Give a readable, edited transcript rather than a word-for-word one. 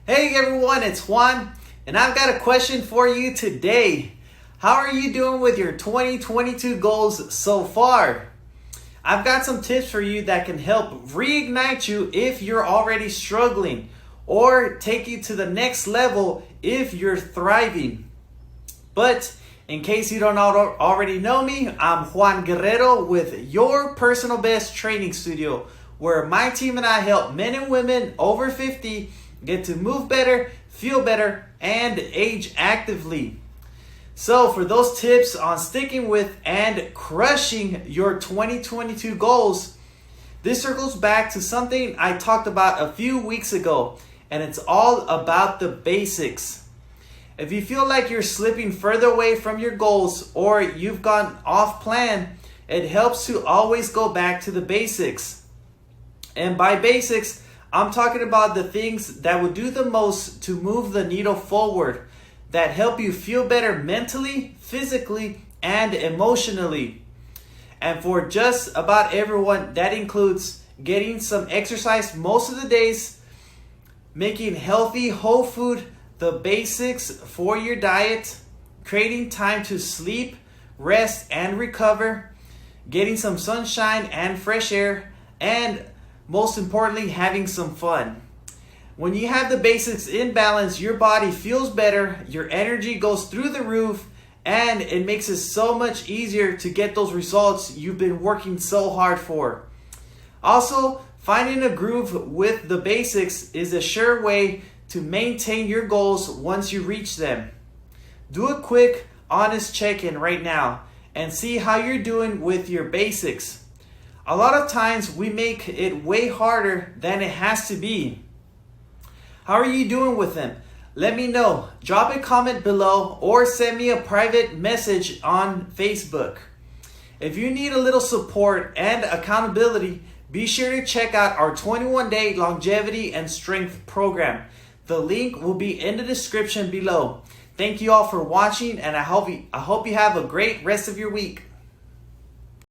Hey everyone, it's Juan, and I've got a question for you today. How are you doing with your 2022 goals so far? I've got some tips for you that can help reignite you if you're already struggling, or take you to the next level if you're thriving. But in case you don't already know me, I'm Juan Guerrero with Your Personal Best Training Studio, where my team and I help men and women over 50 get to move better, feel better, and age actively. So for those tips on sticking with and crushing your 2022 goals, this circles back to something I talked about a few weeks ago, and it's all about the basics. If you feel like you're slipping further away from your goals or you've gone off plan, it helps to always go back to the basics. And by basics, I'm talking about the things that will do the most to move the needle forward, that help you feel better mentally, physically, and emotionally. And for just about everyone, that includes getting some exercise most of the days, making healthy whole food the basics for your diet, creating time to sleep, rest, and recover, getting some sunshine and fresh air, and most importantly, having some fun. When you have the basics in balance, your body feels better, your energy goes through the roof, and it makes it so much easier to get those results you've been working so hard for. Also, finding a groove with the basics is a sure way to maintain your goals once you reach them. Do a quick, honest check-in right now and see how you're doing with your basics. A lot of times we make it way harder than it has to be. How are you doing with them? Let me know. Drop a comment below or send me a private message on Facebook. If you need a little support and accountability, be sure to check out our 21-day longevity and strength program. The link will be in the description below. Thank you all for watching, and I hope you have a great rest of your week.